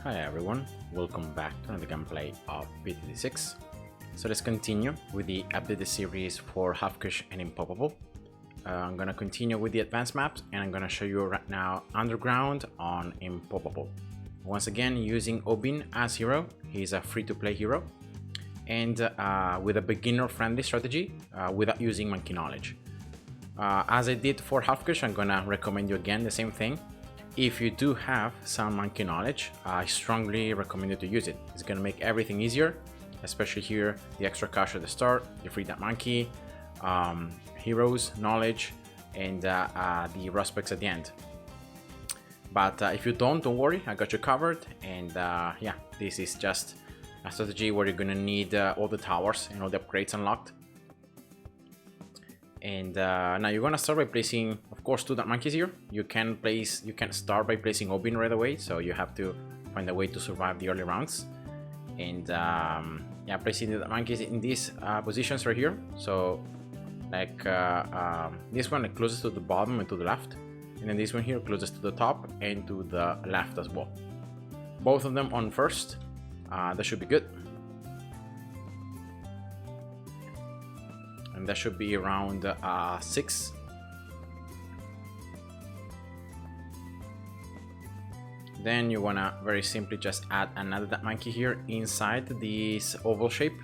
Hi everyone, welcome back to another gameplay of BTD6. So let's continue with the updated series for Halfkush and Impoppable. I'm gonna continue with the advanced maps and I'm gonna show you right now Underground on Impoppable. Once again, using Obin as hero. He's a free-to-play hero and with a beginner-friendly strategy without using monkey knowledge. As I did for Halfkush, I'm gonna recommend you again the same thing. If you do have some monkey knowledge, I strongly recommend you to use it. It's gonna make everything easier, especially here, the extra cash at the start, you free that monkey, heroes, knowledge, and the prospects at the end. But if you don't worry, I got you covered. And yeah, this is just a strategy where you're gonna need all the towers and all the upgrades unlocked. And now you're gonna start by placing, of course, two dark monkeys here. You can start by placing Obin right away, so you have to find a way to survive the early rounds. And yeah, placing the dark monkeys in these positions right here. So like this one closest to the bottom and to the left, and then this one here closest to the top and to the left as well. Both of them on first. That should be good. And that should be around 6. Then you wanna very simply just add another dark monkey here inside this oval shape.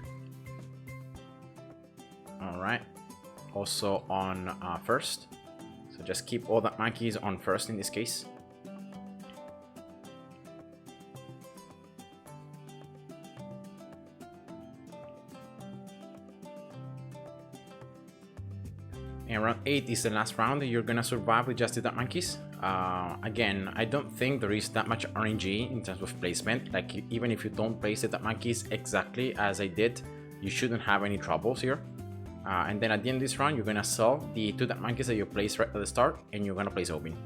All right, also on first. So just keep all dark monkeys on first in this case. And round 8 is the last round. You're gonna survive with just the dark monkeys. Again, I don't think there is that much RNG in terms of placement. Like, even if you don't place the dark monkeys exactly as I did, you shouldn't have any troubles here. And then at the end of this round, you're gonna sell the two dark monkeys that you placed right at the start, and you're gonna place Obin.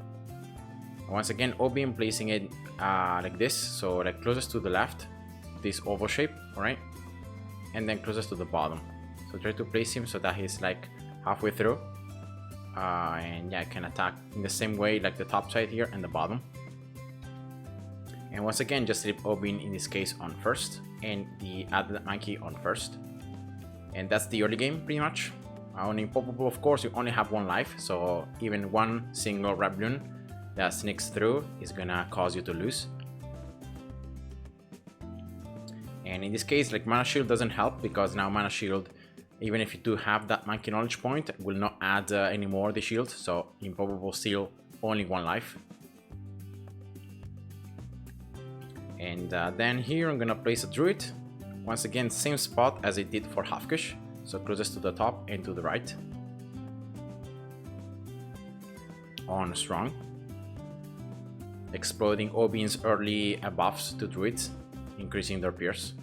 Once again, Obin placing it like this, so like closest to the left, this oval shape, alright? And then closest to the bottom. So try to place him so that he's like halfway through. And yeah, I can attack in the same way like the top side here and the bottom. And once again, just leave Obin in this case on first and the other monkey on first. And that's the early game pretty much. On Impoppable, of course, you only have one life, so even one single red bloon that sneaks through is gonna cause you to lose. And in this case, like, mana shield doesn't help, because now mana shield, even if you do have that monkey knowledge point, will not add any more the shield, so Impoppable still only one life. And then here I'm gonna place a druid. Once again, same spot as I did for Halfkush, so closest to the top and to the right. On strong. Exploding Obin's early buffs to druids, increasing their pierce.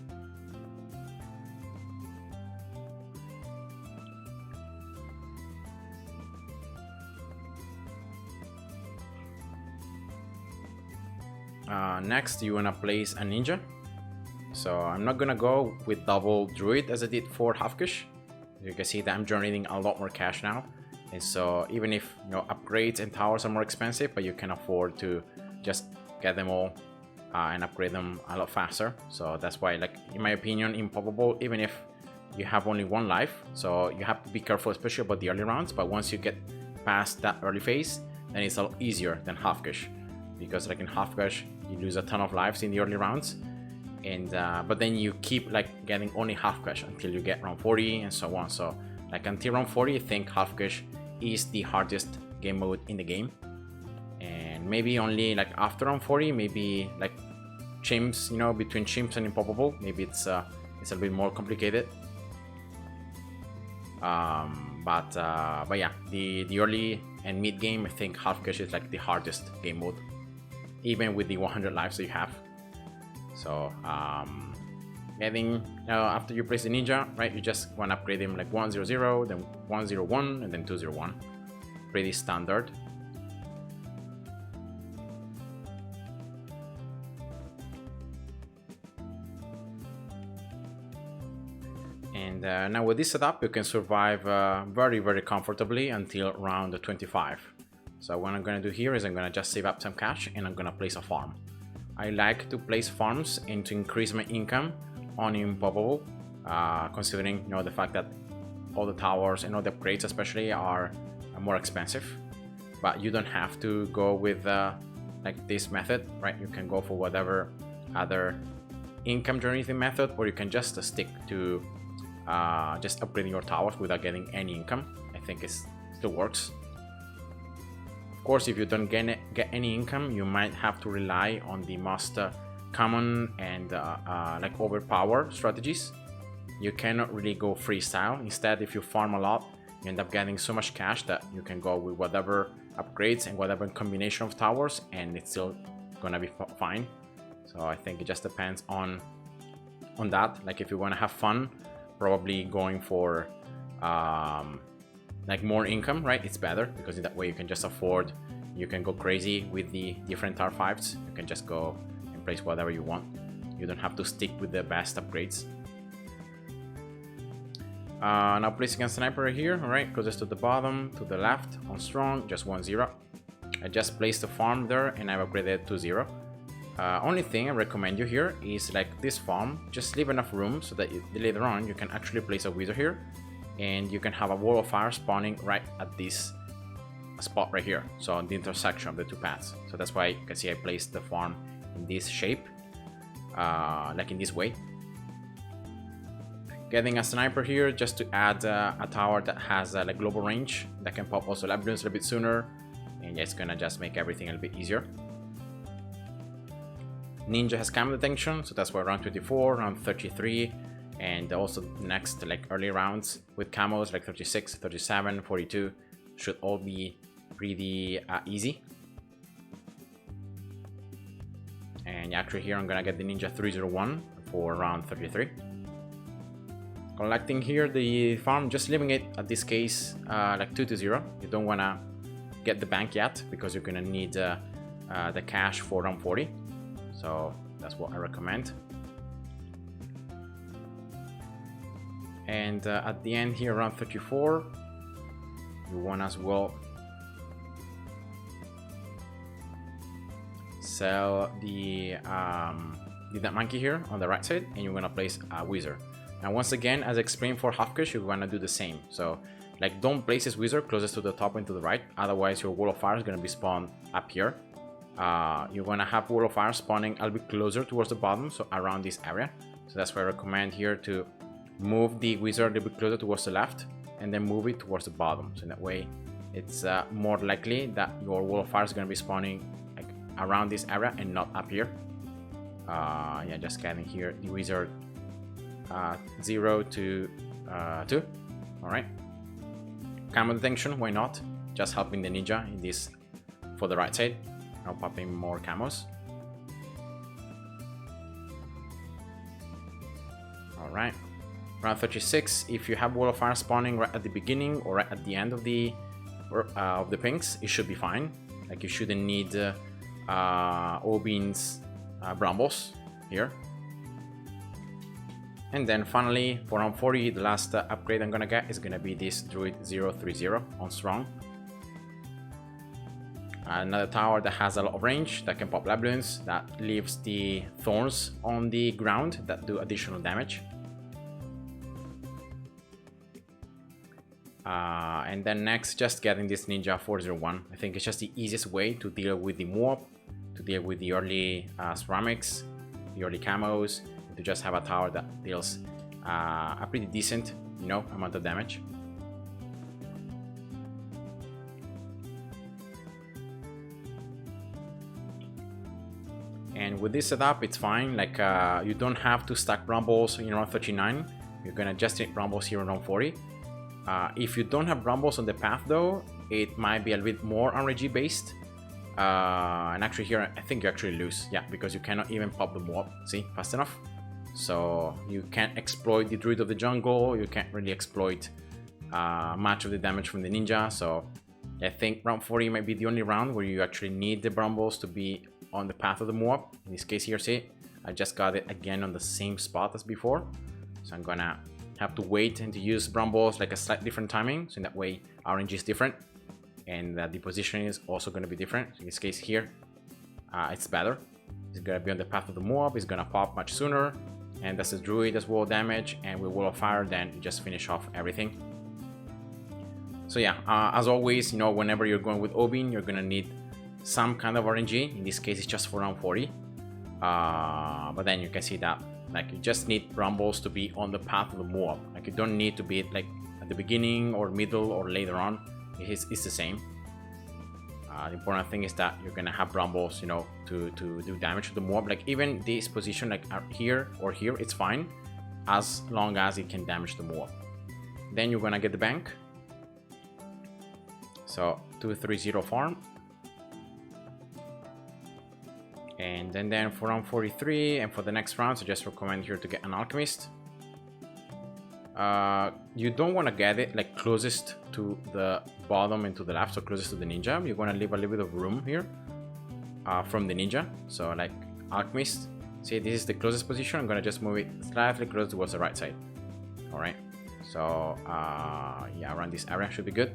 Next, you wanna place a ninja. So I'm not gonna go with double druid as I did for Halfkush. You can see that I'm generating a lot more cash now, and so even if, you know, upgrades and towers are more expensive, but you can afford to just get them all and upgrade them a lot faster. So that's why, like, in my opinion, Impoppable, even if you have only one life, so you have to be careful, especially about the early rounds. But once you get past that early phase, then it's a lot easier than Halfkush, because like in Halfkush, you lose a ton of lives in the early rounds, and but then you keep like getting only Halfkush until you get round 40 and so on. So like until round 40, I think Halfkush is the hardest game mode in the game, and maybe only like after round 40, maybe like chimps, you know, between chimps and Impoppable, maybe it's a bit more complicated. But yeah, the early and mid game, I think Halfkush is like the hardest game mode, even with the 100 lives that you have. So getting after you place the ninja, right, you just want to upgrade him like 100, then 101, and then 201. Pretty standard. And now with this setup, you can survive very comfortably until round 25. So what I'm gonna do here is I'm gonna just save up some cash and I'm gonna place a farm. I like to place farms and to increase my income on Impoppable, considering, you know, the fact that all the towers and all the upgrades especially are more expensive. But you don't have to go with like this method, right? You can go for whatever other income generating method, or you can just stick to just upgrading your towers without getting any income. I think it still works. Of course, if you don't get any income, you might have to rely on the most common and like overpowered strategies. You cannot really go freestyle. Instead, if you farm a lot, you end up getting so much cash that you can go with whatever upgrades and whatever combination of towers, and it's still gonna be fine. So I think it just depends on that. Like if you want to have fun, probably going for like more income, right? It's better because in that way you can just afford, you can go crazy with the different Tower 5s. You can just go and place whatever you want. You don't have to stick with the best upgrades. Now placing a sniper right here, alright, closest to the bottom, to the left, on strong, just 1-0. I just placed a farm there and I've upgraded to 0. Only thing I recommend you here is like this farm, just leave enough room so that later on you can actually place a wizard here and you can have a wall of fire spawning right at this spot right here, so on the intersection of the two paths. So that's why you can see I placed the farm in this shape, like in this way. Getting a sniper here just to add a tower that has like global range that can pop also Bloons a little bit sooner, and yeah, it's gonna just make everything a little bit easier. Ninja has camo detection, so that's why round 24, round 33, and also next like early rounds with camos like 36, 37, 42 should all be pretty easy. And actually here I'm gonna get the Ninja 301 for round 33. Collecting here the farm, just leaving it at this case like 2-0. You don't wanna get the bank yet because you're gonna need the cash for round 40. So that's what I recommend. And at the end here around 34, you want as well sell the that monkey here on the right side, and you're gonna place a wizard. And once again, as explained for half cash, you're gonna do the same. So like don't place this wizard closest to the top and to the right, otherwise your wall of fire is gonna be spawned up here. You're gonna have wall of fire spawning a little bit closer towards the bottom, so around this area. So that's why I recommend here to move the wizard a little bit closer towards the left and then move it towards the bottom. So in that way, it's more likely that your wall of fire is gonna be spawning like around this area and not up here. Yeah, just getting here the wizard 0 to 2. All right. Camo detection, why not? Just helping the ninja in this for the right side. Now popping more camos. Alright. Round 36, if you have wall of fire spawning right at the beginning or right at the end of the pinks, it should be fine. Like you shouldn't need Obin's brambles here. And then finally, for round 40, the last upgrade I'm gonna get is gonna be this Druid 030 on strong. Another tower that has a lot of range that can pop Bloons, that leaves the thorns on the ground that do additional damage. And then next, just getting this Ninja 401. I think it's just the easiest way to deal with the moab, to deal with the early ceramics, the early camos, to just have a tower that deals a pretty decent, you know, amount of damage. And with this setup, it's fine. Like you don't have to stack brambles in round 39. You're gonna just hit brambles here in round 40. If you don't have brambles on the path though, it might be a little bit more RNG based. And actually here, I think you actually lose. Yeah, because you cannot even pop the moab, see, fast enough. So you can't exploit the Druid of the jungle. You can't really exploit much of the damage from the ninja. So I think round 40 might be the only round where you actually need the brambles to be on the path of the moab. In this case here, see, I just got it again on the same spot as before. So I'm gonna have to wait and to use brambles like a slight different timing. So in that way, RNG is different. And the positioning is also gonna be different. So in this case here, it's better. It's gonna be on the path of the mob, it's gonna pop much sooner, and that's the druid as well damage, and with wall of fire then you just finish off everything. So yeah, as always, you know, whenever you're going with Obin, you're gonna need some kind of RNG. In this case it's just for round 40, but then you can see that like you just need brambles to be on the path of the mob. Like you don't need to be like at the beginning or middle or later on. It's the same. The important thing is that you're gonna have brambles, you know, to do damage to the mob. Like even this position, like here or here, it's fine as long as it can damage the mob. Then you're gonna get the bank. So 230 farm. And then for round 43 and for the next round, I just recommend here to get an alchemist. You don't want to get it like closest to the bottom and to the left, so closest to the ninja. You want to leave a little bit of room here from the ninja. So like alchemist, see, this is the closest position. I'm gonna just move it slightly close towards the right side. All right, so yeah, around this area should be good.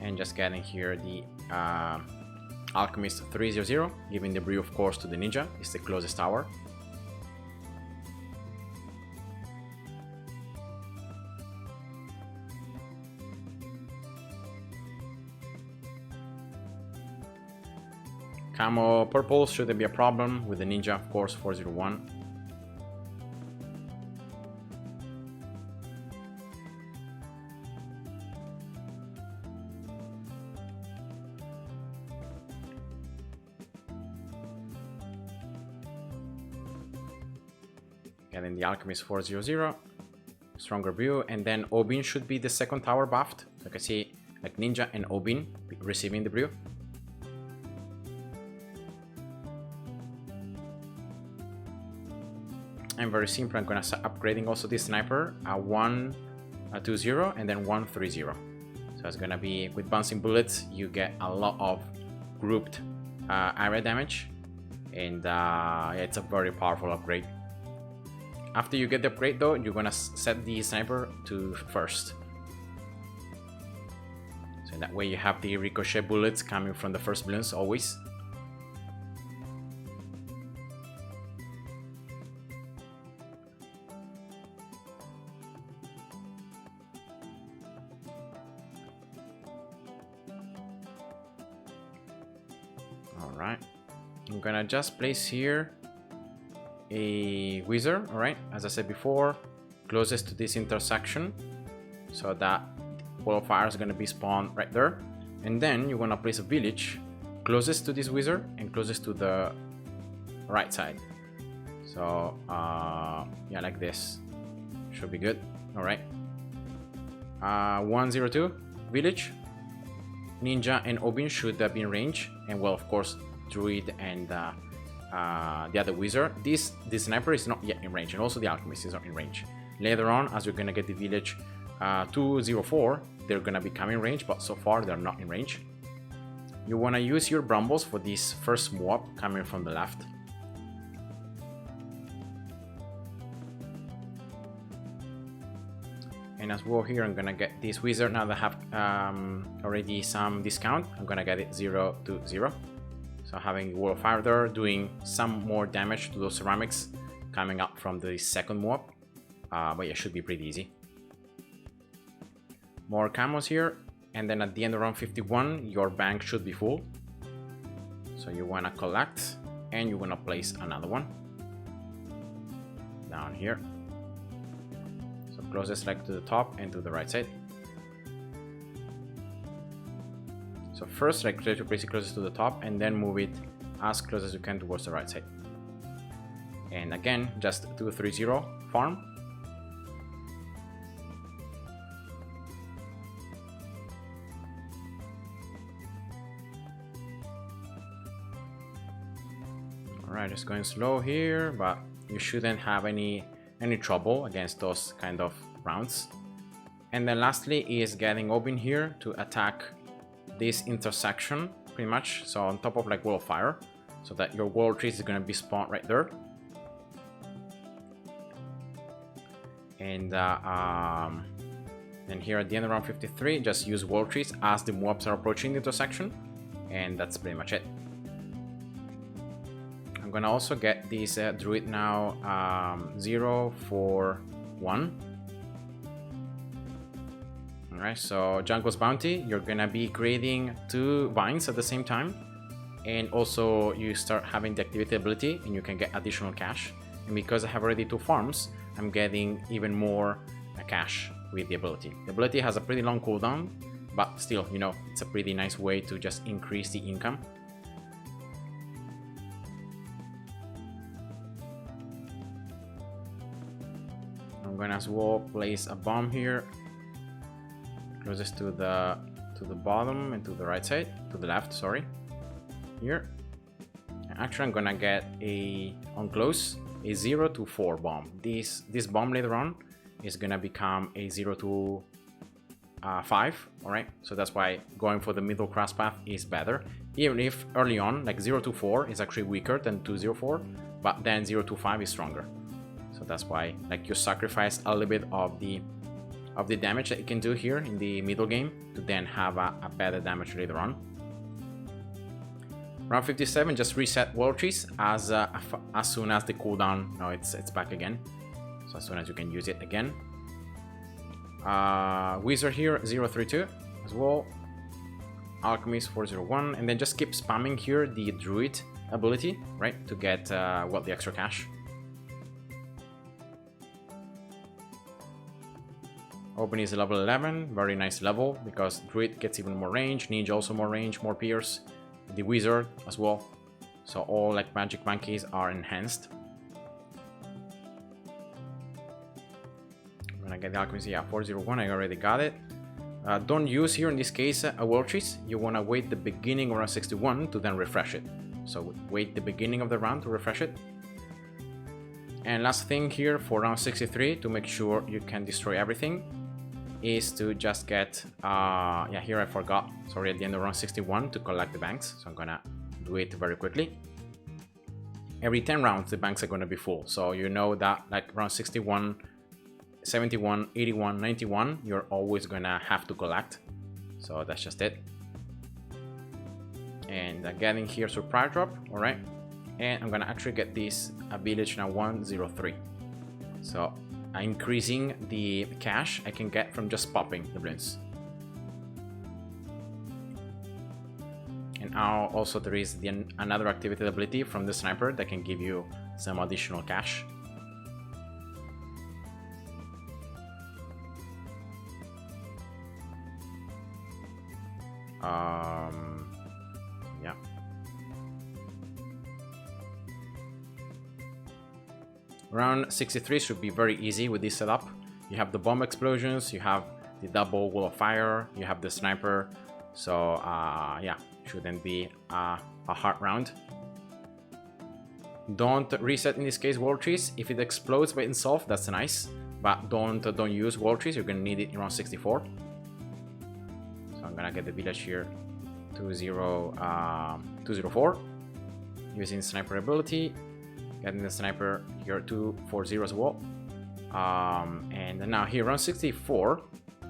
And just getting here the alchemist 300, giving the brew of course to the ninja. It's the closest tower. Camo purple shouldn't be a problem with the ninja, of course, 401. Getting the alchemist 400, stronger brew, and then Obin should be the second tower buffed. So you can see like ninja and Obin receiving the brew. And very simple, I'm gonna start upgrading also this sniper, a 120 and then 130. So it's gonna be with bouncing bullets, you get a lot of grouped area damage, and yeah, it's a very powerful upgrade. After you get the upgrade though, you're gonna set the sniper to first. So that way you have the ricochet bullets coming from the first Bloons always. Alright, I'm gonna just place here a wizard, alright, as I said before, closest to this intersection, so that wall of fire is going to be spawned right there. And then you want to place a village closest to this wizard and closest to the right side. So yeah, like this should be good. Alright, 102 village, ninja and Obin should be in range, and well, of course, druid and the other wizard. This sniper is not yet in range, and also the alchemist is not in range. Later on, as you're gonna get the village 204, they're gonna become in range, but so far they're not in range. You wanna use your brambles for this first mob coming from the left. And as well here, I'm gonna get this wizard now that I have already some discount. I'm gonna get it 0 to 0. So having wall of fire there, doing some more damage to those ceramics coming up from the second mob. But yeah, should be pretty easy. More camos here, and then at the end of round 51, your bank should be full. So you wanna collect, and you wanna place another one down here. So closest like to the top and to the right side. So first, like, try to place it closest to the top, and then move it as close as you can towards the right side. And again, just 230 farm. Alright, just going slow here, but you shouldn't have any trouble against those kind of rounds. And then lastly is getting Obin here to attack this intersection pretty much, so on top of like wall of fire, so that your wall trees is going to be spawned right there. And Then here at the end of round 53, just use wall trees as the moabs are approaching the intersection, and that's pretty much it. I'm gonna also get this druid now 0 for 1. Alright, so Jungle's Bounty, you're gonna be creating 2 vines at the same time, and also you start having the activity ability and you can get additional cash. And because I have already 2 farms, I'm getting even more cash with the ability. The ability has a pretty long cooldown, but still, you know, it's a pretty nice way to just increase the income. I'm gonna as well place a bomb here, closest to the bottom and to the right side, to the left, sorry, here. And actually, I'm gonna get on close a 0 to 4 bomb. This bomb later on is gonna become a 0 to 5. All right, so that's why going for the middle cross path is better, even if early on like 0 to 4 is actually weaker than 2 0 4, but then 0 to 5 is stronger. So that's why like you sacrifice a little bit of the damage that you can do here in the middle game to then have a better damage later on. Round 57, just reset wall trees as soon as the cooldown, no, it's back again. So as soon as you can use it again. Wizard here 032 as well. Alchemist 401, and then just keep spamming here the druid ability, right, to get well, the extra cash. Open is level 11, very nice level because druid gets even more range, ninja also more range, more pierce, the wizard as well. So all like magic monkeys are enhanced. I'm gonna get the alchemist, yeah, 401, I already got it. Don't use here in this case a wall trees. You wanna wait the beginning of round 61 to then refresh it. So wait the beginning of the round to refresh it. And last thing here for round 63 to make sure you can destroy everything is to just get yeah, here I forgot, sorry, at the end of round 61 to collect the banks, so I'm gonna do it very quickly. Every 10 rounds the banks are gonna be full, so you know that like round 61, 71, 81, 91 you're always gonna have to collect, so that's just it. And getting here surprise drop, all right, and I'm gonna actually get this village now 103, so increasing the cash I can get from just popping the Bloons. And now also there is another activity ability from the sniper that can give you some additional cash. Yeah. Round 63 should be very easy with this setup. You have the bomb explosions, you have the double wall of fire, you have the sniper. So yeah, shouldn't be a hard round. Don't reset in this case wall trees. If it explodes by itself, that's nice, but don't use wall trees. You're gonna need it around 64. So I'm gonna get the village here 204 using sniper ability. Getting the sniper here 240 as well. And now here around 64,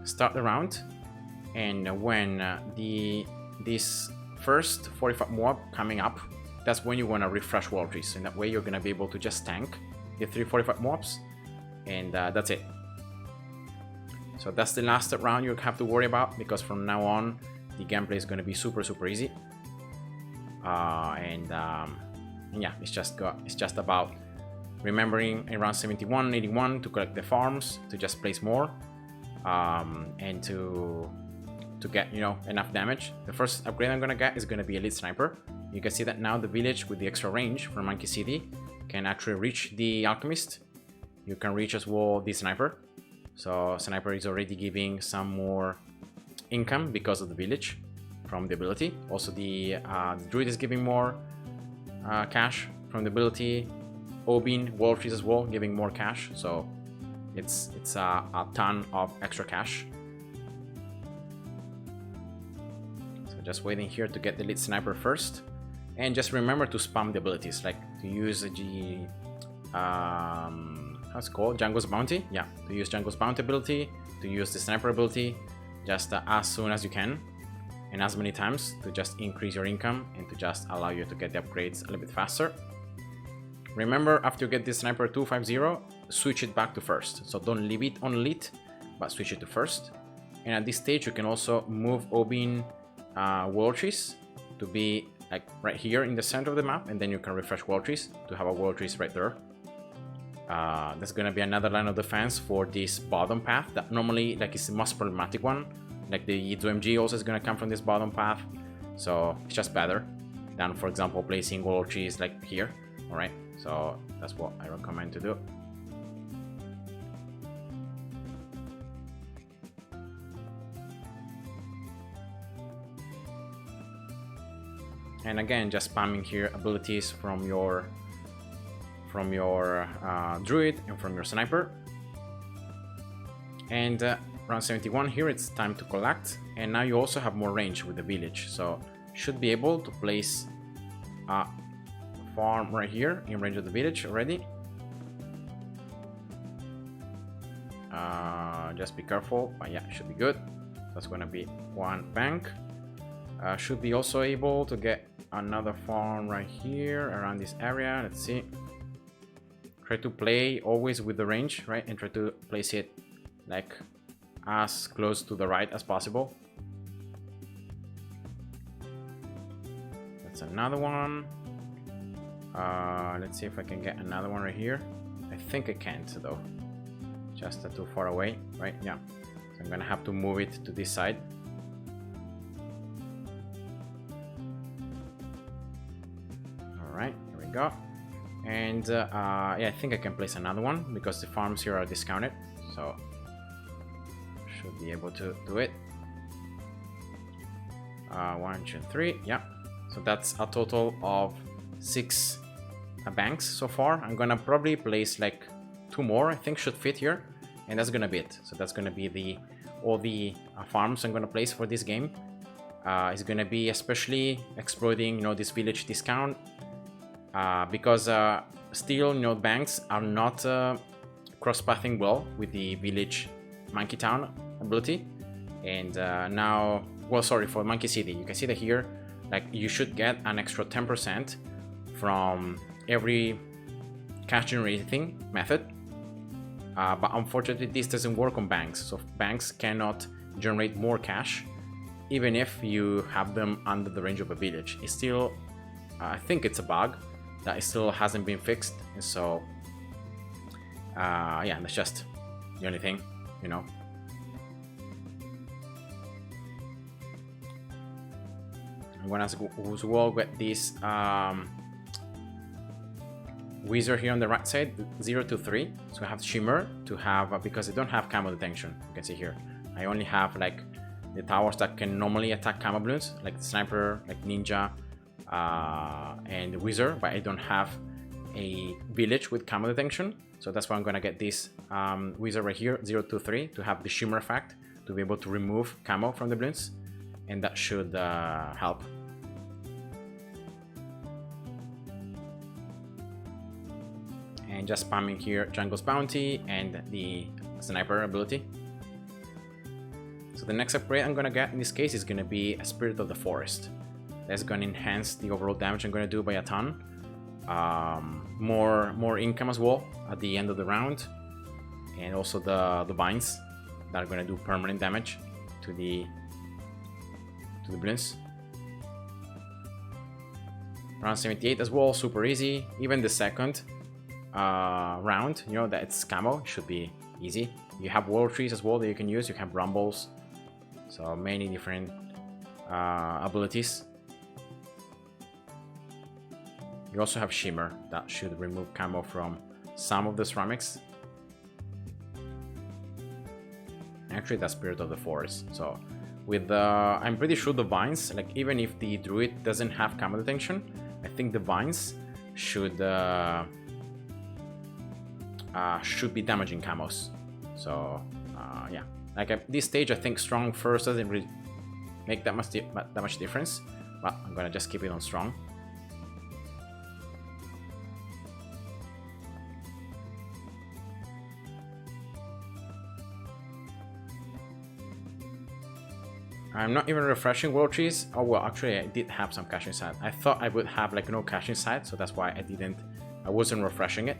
start the round, and when this first 45 mob coming up, that's when you want to refresh wall trees. In that way you're going to be able to just tank the 345 mobs, and that's it. So that's the last round you have to worry about, because from now on the gameplay is going to be super easy. And yeah, it's just about remembering around 71, 81 to collect the farms, to just place more, and to get, you know, enough damage. The first upgrade I'm gonna get is gonna be Elite Sniper. You can see that now the village with the extra range from Monkey City can actually reach the Alchemist. You can reach as well the Sniper. So Sniper is already giving some more income because of the village from the ability. Also the Druid is giving more cash from the ability. Obin, Wall Trees as well, giving more cash. So it's a ton of extra cash. So just waiting here to get the Elite Sniper first. And just remember to spam the abilities, like to use the how's it called? Django's Bounty. Yeah, to use Django's Bounty ability, to to use the sniper ability just as soon as you can and as many times to just increase your income and to just allow you to get the upgrades a little bit faster. Remember, after you get this sniper 250, switch it back to first. So don't leave it on elite, but switch it to first. And at this stage, you can also move Obin world trees to be like right here in the center of the map, and then you can refresh world trees to have a world trees right there. There's gonna be another line of defense for this bottom path that normally like is the most problematic one. Like the MG also is gonna come from this bottom path, so it's just better than, for example, placing world trees like here. All right, so that's what I recommend to do. And again, just spamming here abilities from your druid and from your sniper. And round 71 here, it's time to collect, and now you also have more range with the village, so should be able to place a farm right here in range of the village already. Just be careful, but yeah, should be good. That's gonna be one bank. Should be also able to get another farm right here around this area. Let's see. Try to play always with the range, right? And try to place it like as close to the right as possible. That's another one. Let's see if I can get another one right here. I think I can't though. Just too far away, right? Yeah. So I'm gonna have to move it to this side. Alright, here we go. And yeah, I think I can place another one because the farms here are discounted. So should be able to do it. 1, 2, 3, yeah. So that's a total of 6 banks so far. I'm gonna probably place like 2 more, I think should fit here, and that's gonna be it. So that's gonna be all the farms I'm gonna place for this game. It's gonna be especially exploiting, you know, this village discount, because still, you know, banks are not cross-pathing well with the village Monkey Town ability. And now, well, sorry, for Monkey City, you can see that here, like you should get an extra 10% from every cash generating method. But unfortunately, this doesn't work on banks. So banks cannot generate more cash, even if you have them under the range of a village. It's still, I think it's a bug that still hasn't been fixed. And so, yeah, that's just the only thing, you know. I'm gonna as well get this wizard here on the right side, 0 to 3. So I have shimmer to have, because I don't have camo detection. You can see here, I only have like the towers that can normally attack camo balloons, like the sniper, like ninja, and wizard, but I don't have a village with camo detection. So that's why I'm gonna get this wizard right here, 0 to 3, to have the shimmer effect, to be able to remove camo from the balloons, and that should help. And just spamming here Jungle's Bounty and the sniper ability. So the next upgrade I'm gonna get in this case is gonna be a Spirit of the Forest. That's gonna enhance the overall damage I'm gonna do by a ton. More income as well at the end of the round, and also the vines that are gonna do permanent damage to the balloons. Round 78 as well, super easy. Even the second round, you know that it's camo, should be easy. You have world trees as well that you can use. You have rumbles, so many different abilities. You also have shimmer that should remove camo from some of the ceramics. Actually, that's Spirit of the Forest. So with I'm pretty sure the vines, like even if the druid doesn't have camo detection, I think the vines should be damaging camos. So yeah, like at this stage, I think strong first doesn't really make that much difference, but I'm gonna just keep it on strong. I'm not even refreshing world trees. Oh well, actually I did have some cash inside. I thought I would have like no cash inside, so that's why I wasn't refreshing it.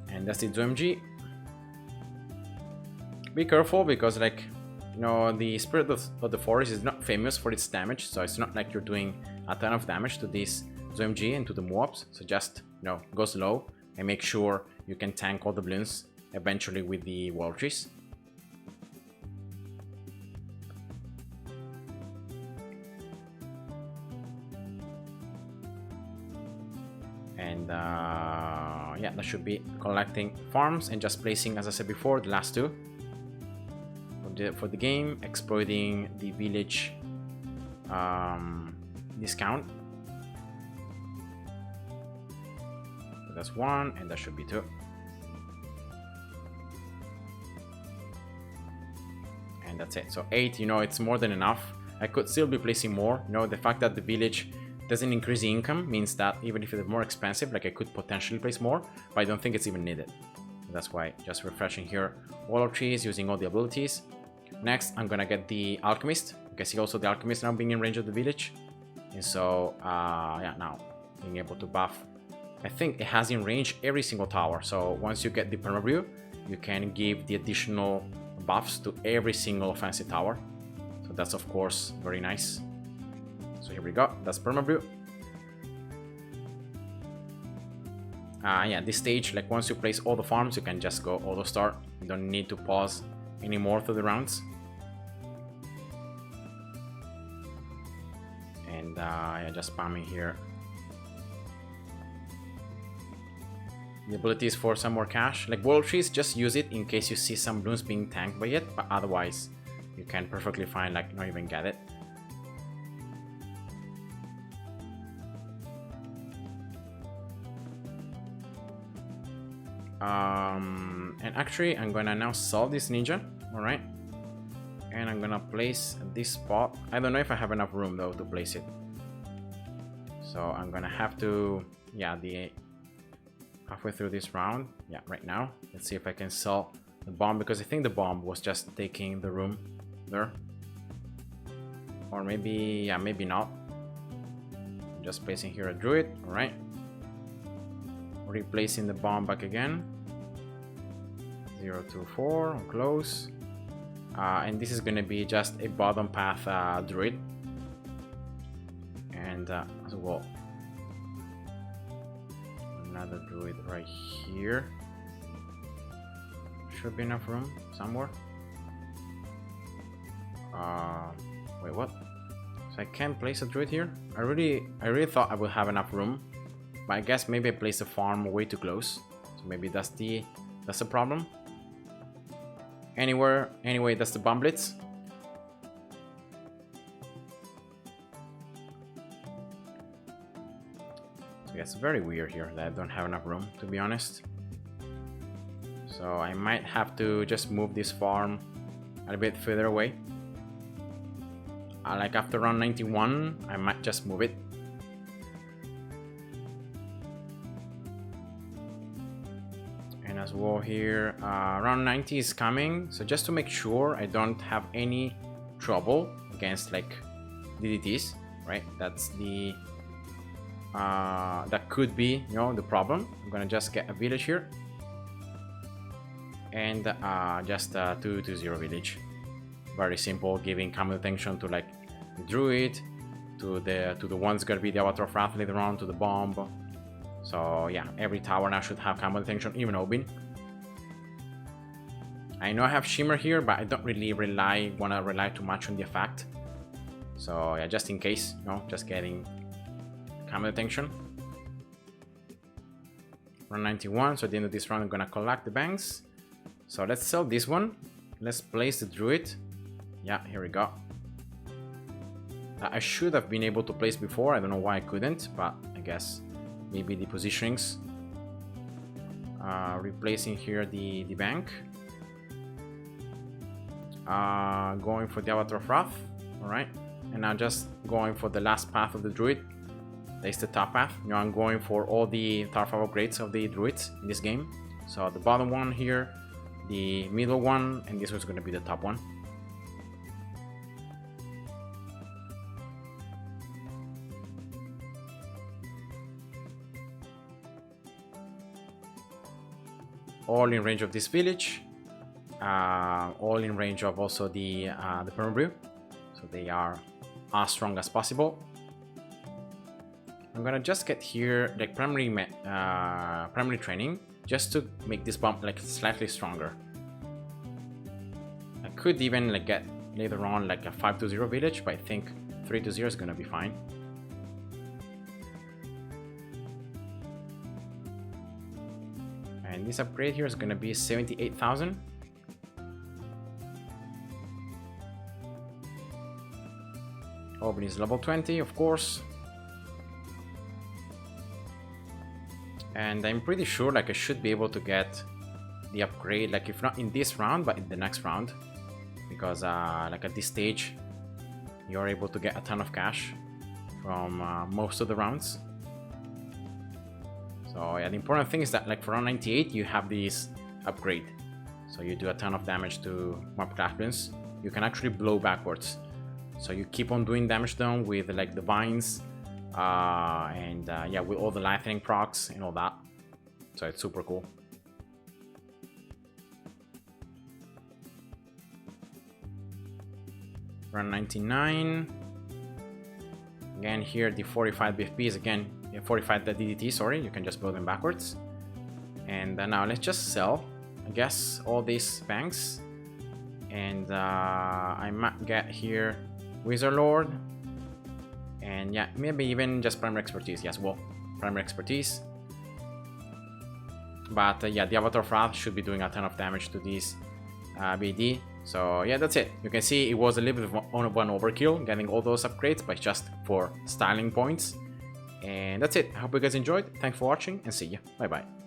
And that's the 2MG. Be careful because, like, you know, the Spirit of the Forest is not famous for its damage, so it's not like you're doing a ton of damage to this 2MG and to the moabs. So just, you know, go slow and make sure you can tank all the Bloons eventually with the wall trees. And yeah, that should be collecting farms and just placing, as I said before, the last two for the game, exploiting the village discount. So that's one, and that should be two. And that's it. So 8, you know, it's more than enough. I could still be placing more. You know, the fact that the village doesn't increase the income means that even if it's more expensive, like I could potentially place more, but I don't think it's even needed. That's why just refreshing here all of trees, using all the abilities. Next, I'm gonna get the alchemist. You can see also the alchemist now being in range of the village. And so, yeah, now being able to buff. I think it has in range every single tower. So once you get the permabrew, you can give the additional buffs to every single offensive tower. So that's of course very nice. So here we go, that's permabrew. Yeah, this stage, like once you place all the farms, you can just go auto start. You don't need to pause anymore through the rounds. And yeah, just spamming here. The abilities for some more cash, like world trees, just use it in case you see some Bloons being tanked by it, but otherwise you can perfectly fine, like, not even get it. And actually I'm gonna now sell this ninja, all right, and I'm gonna place this spot. I don't know if I have enough room though to place it, so I'm gonna have to, yeah, the halfway through this round, yeah, right now, let's see if I can sell the bomb, because I think the bomb was just taking the room there, or maybe, yeah, maybe not. I'm just placing here a druid, all right, replacing the bomb back again. 0 to 4, close. And this is gonna be just a bottom path druid, and as well another druid right here. Should be enough room somewhere. Wait, what? So I can't place a druid here? I really thought I would have enough room, but I guess maybe I placed a farm way too close, so maybe that's the problem. Anyway, that's the bomb blitz. So yeah, it's very weird here that I don't have enough room, to be honest. So I might have to just move this farm a bit further away. Like after round 91, I might just move it. And as well here, round 90 is coming, so just to make sure I don't have any trouble against like DDTs, right? That's the that could be, you know, the problem. I'm gonna just get a village here and just 2-0 village. Very simple, giving common attention to like the druid, to the ones gonna be the Avatar of Wrath later on, to the bomb. So yeah, every tower now should have common attention, even Obin. I know I have Shimmer here, but I don't really wanna rely too much on the effect. So yeah, just in case, you know, just getting common attention. Round 91, so at the end of this round I'm gonna collect the banks. So let's sell this one. Let's place the druid. Yeah, here we go. I should have been able to place before, I don't know why I couldn't, but I guess maybe the positionings. Replacing here the bank. Going for the Avatar of Wrath, alright. And now just going for the last path of the druid. That's the top path. You know, I'm going for all the Tower 5 upgrades of the druids in this game. So the bottom one here, the middle one, and this one's going to be the top one. All in range of this village, all in range of also the permabrew, so they are as strong as possible. I'm gonna just get here like primary training just to make this bump like slightly stronger. I could even like get later on like a 5-0 village, but I think 3-0 is gonna be fine. And this upgrade here is gonna be 78,000. Auburn is level 20, of course. And I'm pretty sure like I should be able to get the upgrade, like if not in this round, but in the next round. Because like at this stage, you're able to get a ton of cash from most of the rounds. So yeah, the important thing is that like for round 98, you have this upgrade. So you do a ton of damage to mob Bloons. You can actually blow backwards. So you keep on doing damage down with like the vines, and yeah, with all the lightning procs and all that. So it's super cool. Run 99. Again here the 45 BFPs, again 45 the DDT, sorry, you can just blow them backwards. And now let's just sell, I guess, all these banks. And I might get here Wizard Lord, and yeah, maybe even just primary expertise. Yes, well, primary expertise. But yeah, the Avatar of Wrath should be doing a ton of damage to this BD. So yeah, that's it. You can see it was a little bit of one overkill getting all those upgrades, but just for styling points. And that's it. I hope you guys enjoyed. Thanks for watching, and see you. Bye bye.